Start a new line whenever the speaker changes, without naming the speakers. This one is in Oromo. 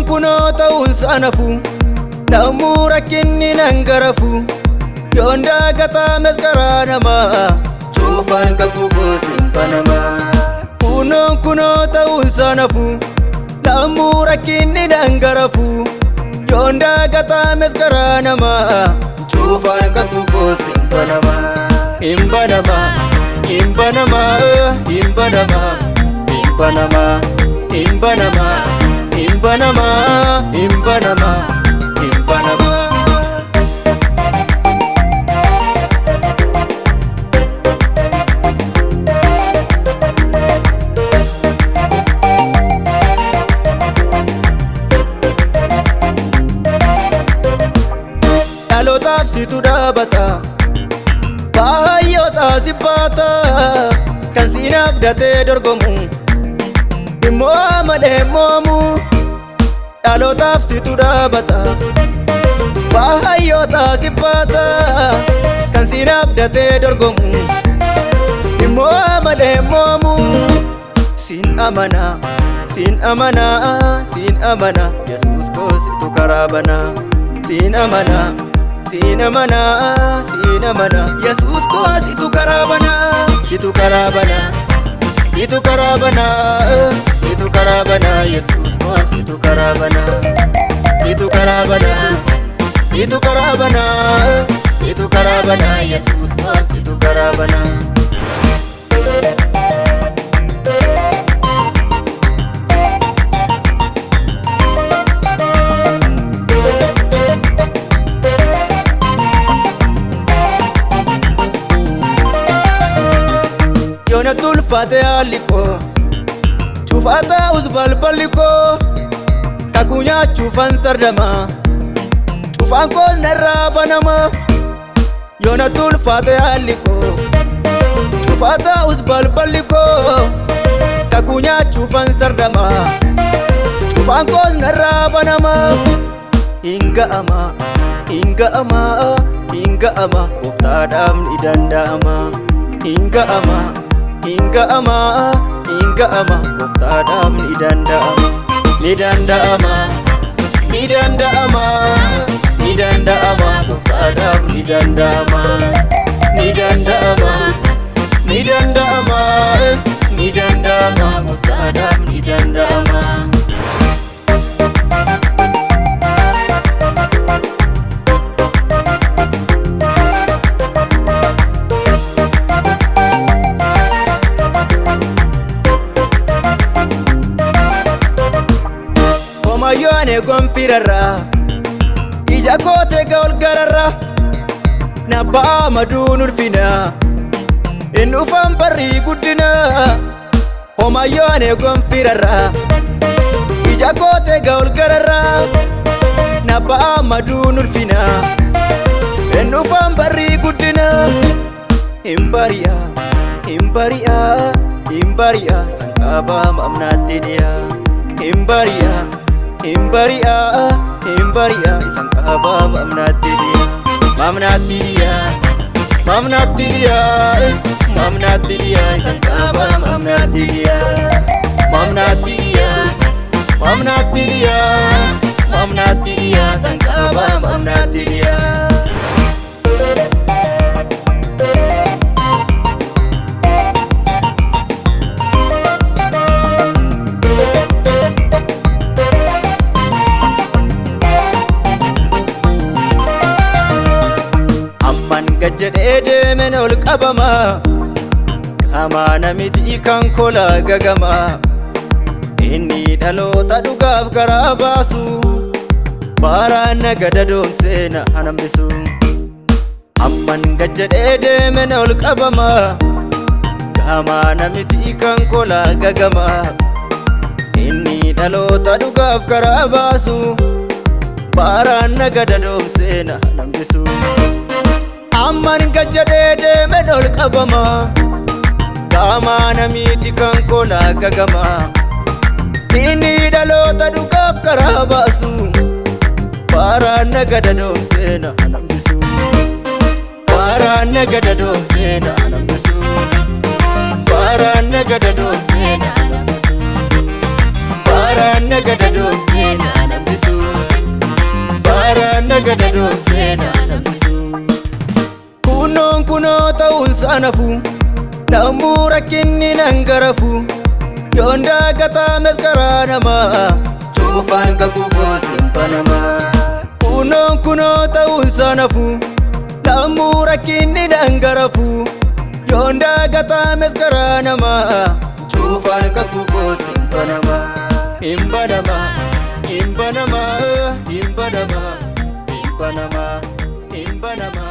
kunoo ta'uun sanafu namuu rakkinni nan garafu yoon daagataa maskaraa namaa cuufaan kakuu goosin banamaa. Kunoo ta'uun sanafu namuu rakkinni nan garafu yoon daagataa maskaraa namaa cuufaan kakuu goosin banamaa. Imbanama, imbanama, imbanama, imbanama, imbanama, imbanama, imbanama, imbanama. Dhalootaaf situ dhaabata baay'oota sibbaata kan siinaaf datee dorgomu immoo malee moomu. Dhalootaaf situ dhaabata baay'oota sibbaata kan siinaaf datee dorgomu immoo malee moomu. Siin amana, siin amana, siin amana, Yesuus koo situ karaa bana. Siin amana, siin amana, siin amana, Yesuus koo situ karaa bana. Situ karaa bana, situ karaa bana, situ karaa bana, Yesuus koo situ karaa bana. Situ karaa bana, situ karaa bana, situ karaa bana, Yesuus koo situ karaa bana. Yoona tulfaate haaliko cufaata usbalbaliko kakuu nyaachuufan sardama cufaan koos narraa banama. Yoona tulfaate haaliko cufaata usbalbaliko kakuu nyaachuufan sardama cufaan koos narraa banama. Hinga'ama, hinga'ama, hinga'ama, gooftaadhaaf ni danda'ama. Hinga'ama, hinga'ama, hinga'ama, gooftaadhaaf ni danda'ama. Ni danda'ama, ni danda'ama, ni danda'ama, gooftaadhaaf ni danda'ama. Ni danda'ama, ni danda'ama, ni danda'ama, gooftaadhaaf ni danda'ama. Yoane gonfirarra ija koote gaol gararra nabbaa maduun ulfina hin dhufan barrii guddina. Homa yoane gonfirarra ija koote gaol gararra nabbaa maduun ulfina hin dhufan barrii guddina. Himbari'a, himbari'a, himbari'a sanqaabaa mamnaatti dhiya. Himbari'a, himbari'a, himbari'a isan qabaa mamnaatti dhiya. Mamnaatti dhiya, mamnaatti dhiya, mamnaatti dhiya isan qabaa mamnaatti dhiya. Mamnaatti dhiya, mamnaatti dhiya, mamnaatti dhiya isan qabaa mamnaatti dhiya. Jedhee deemen ol qabama qaamaa namitii kan kolaa gagama. Inni dhaloota dhugaaf garaa baasu baaraan nagada doomsee na hanambisu. Amman gad jedhee deemen ol qabama qaamaa namitii kan kolaa gagama. Inni dhaloota dhugaaf garaa baasu baaraan nagada doomsee na hanambisu. Amman gad jedhee deemen ol qabama qaamaa namitii kan kolaa gagama. Inni dhaloota dhugaaf garaa baasu baaraan nagada doomsee na hanambisu. Baaraan nagada doomsee na hanambisu. Baaraan nagada doomsee na hanambisu. Baaraan nagada doomsee na hanambisu. Yonda gata meskara nama Cufaan kakukoo simpa nama Kunoon kunoo ta'uun sanafu Lammuu rakkinni dhangarafu Yonda gata meskara nama Cufaan kakukoo simpa nama Himba nama Himba nama Himba nama Himba nama Himba nama